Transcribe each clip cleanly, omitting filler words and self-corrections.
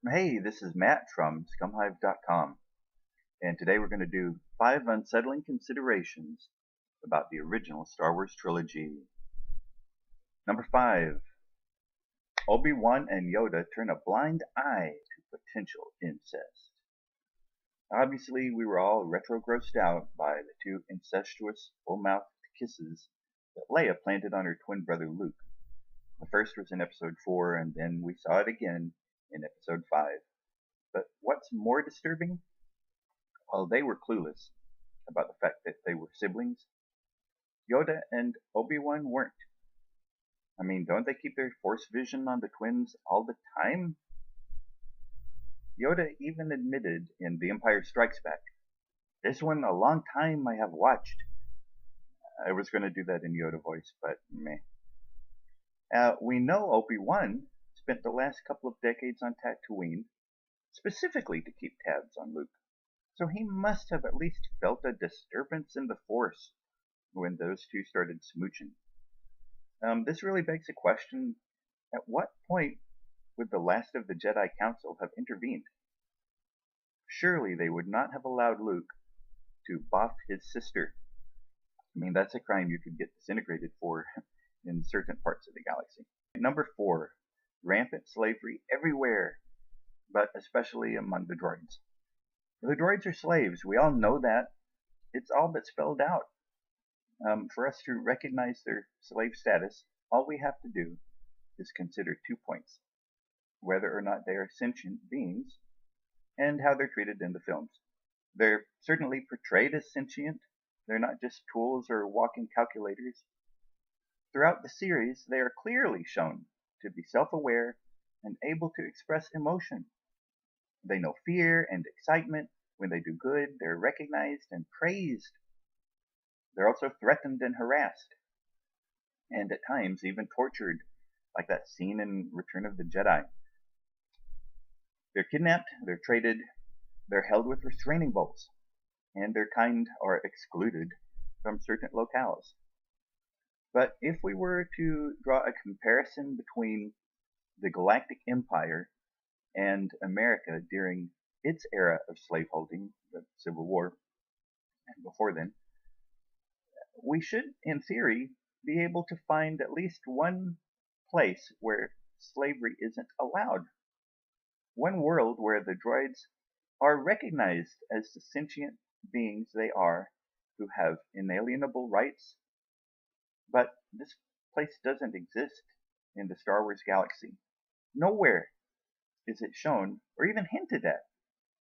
Hey, this is Matt from scumhive.com, and today we're going to do 5 unsettling considerations about the original Star Wars trilogy. Number 5. Obi-Wan and Yoda turn a blind eye to potential incest. Obviously, we were all retro-grossed out by the 2 incestuous, full-mouthed kisses that Leia planted on her twin brother Luke. The first was in Episode 4, and then we saw it again in Episode 5. But what's more disturbing? Well, they were clueless about the fact that they were siblings. Yoda and Obi-Wan weren't. I mean, don't they keep their force vision on the twins all the time? Yoda even admitted in The Empire Strikes Back, "This one a long time I have watched." I was going to do that in Yoda voice, but meh. We know Obi-Wan spent the last couple of decades on Tatooine specifically to keep tabs on Luke. So he must have at least felt a disturbance in the Force when those two started smooching. This really begs the question, at what point would the last of the Jedi Council have intervened? Surely they would not have allowed Luke to boff his sister. I mean, that's a crime you could get disintegrated for in certain parts of the galaxy. Number 4, rampant slavery everywhere, but especially among the droids. The droids are slaves. We all know that. It's all but spelled out. For us to recognize their slave status, all we have to do is consider 2 points: whether or not they are sentient beings, and how they're treated in the films. They're certainly portrayed as sentient. They're not just tools or walking calculators. Throughout the series, they are clearly shown to be self-aware and able to express emotion. They know fear and excitement. When they do good, they're recognized and praised. They're also threatened and harassed, and at times even tortured, like that scene in Return of the Jedi. They're kidnapped, they're traded, they're held with restraining bolts, and their kind are excluded from certain locales. But if we were to draw a comparison between the Galactic Empire and America during its era of slaveholding, the Civil War, and before then, we should, in theory, be able to find at least one place where slavery isn't allowed. One world where the droids are recognized as the sentient beings they are, who have inalienable rights. But this place doesn't exist in the Star Wars galaxy. Nowhere is it shown, or even hinted at,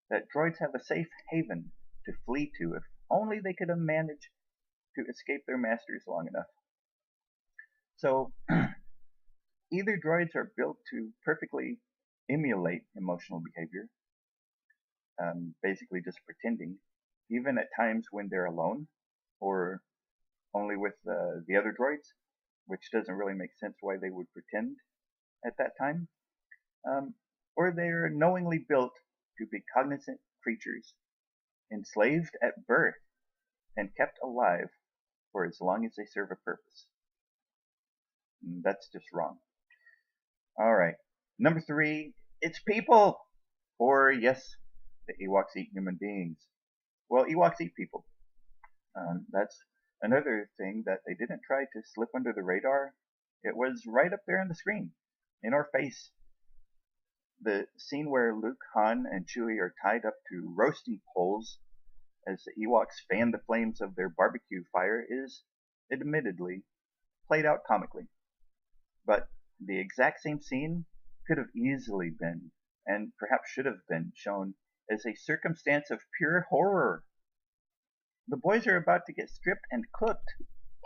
that droids have a safe haven to flee to if only they could have managed to escape their masters long enough. So, either droids are built to perfectly emulate emotional behavior, basically just pretending, even at times when they're alone, or only with the other droids, which doesn't really make sense why they would pretend at that time, or they're knowingly built to be cognizant creatures, enslaved at birth, and kept alive for as long as they serve a purpose. That's just wrong. Alright, number 3, it's people! Or, yes, the Ewoks eat human beings. Well, Ewoks eat people. That's another thing that they didn't try to slip under the radar. It was right up there on the screen, in our face. The scene where Luke, Han, and Chewie are tied up to roasting poles as the Ewoks fan the flames of their barbecue fire is, admittedly, played out comically. But the exact same scene could have easily been, and perhaps should have been, shown as a circumstance of pure horror. The boys are about to get stripped and cooked,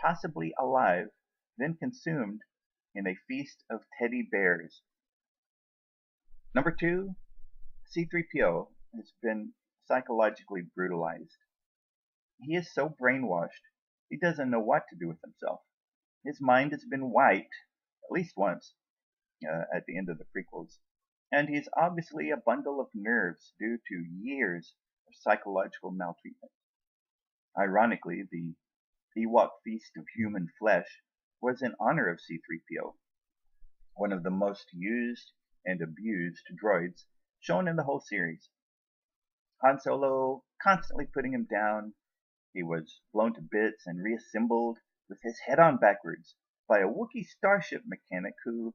possibly alive, then consumed in a feast of teddy bears. Number 2, C-3PO has been psychologically brutalized. He is so brainwashed, he doesn't know what to do with himself. His mind has been wiped, at least once, at the end of the prequels, and he's obviously a bundle of nerves due to years of psychological maltreatment. Ironically, the Ewok Feast of Human Flesh was in honor of C-3PO, one of the most used and abused droids shown in the whole series. Han Solo constantly putting him down. He was blown to bits and reassembled with his head on backwards by a Wookiee starship mechanic who,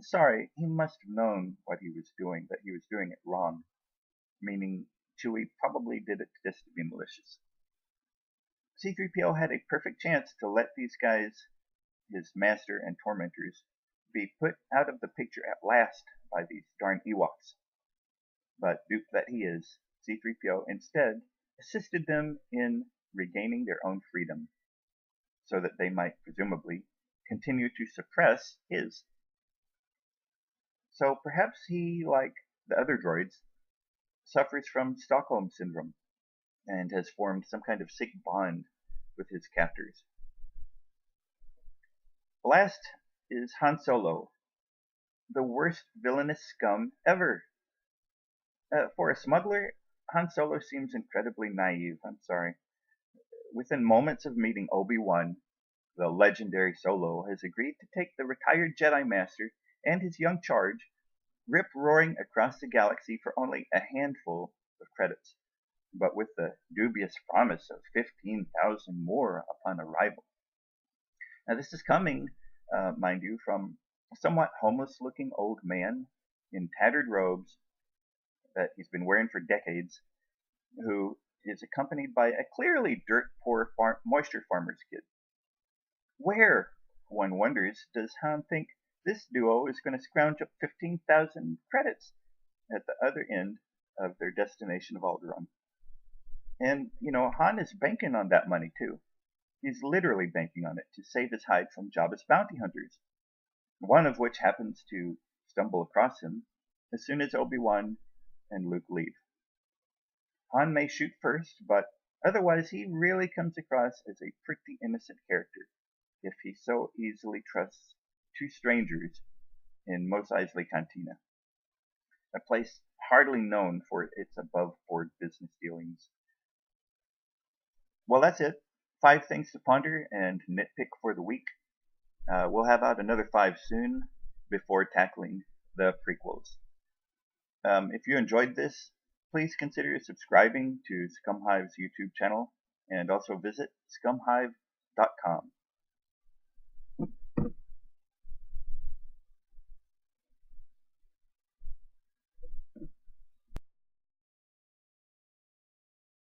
sorry, he must have known what he was doing, but he was doing it wrong. Meaning Chewie probably did it just to be malicious. C-3PO had a perfect chance to let these guys, his master and tormentors, be put out of the picture at last by these darn Ewoks. But dupe that he is, C-3PO instead assisted them in regaining their own freedom, so that they might presumably continue to suppress his. So perhaps he, like the other droids, suffers from Stockholm Syndrome and has formed some kind of sick bond with his captors. Last is Han Solo, the worst villainous scum ever. For a smuggler, Han Solo seems incredibly naive, I'm sorry. Within moments of meeting Obi-Wan, the legendary Solo has agreed to take the retired Jedi Master and his young charge rip-roaring across the galaxy for only a handful of credits, but with the dubious promise of 15,000 more upon arrival. Now this is coming, mind you, from a somewhat homeless-looking old man in tattered robes that he's been wearing for decades, who is accompanied by a clearly dirt-poor moisture farmer's kid. Where, one wonders, does Han think this duo is going to scrounge up 15,000 credits at the other end of their destination of Alderaan? And, Han is banking on that money too. He's literally banking on it to save his hide from Jabba's bounty hunters, one of which happens to stumble across him as soon as Obi-Wan and Luke leave. Han may shoot first, but otherwise he really comes across as a pretty innocent character if he so easily trusts two strangers in Mos Eisley Cantina, a place hardly known for its above-board business dealings. Well, that's it. 5 things to ponder and nitpick for the week. We'll have out another 5 soon before tackling the prequels. If you enjoyed this, please consider subscribing to Scum Hive's YouTube channel and also visit scumhive.com.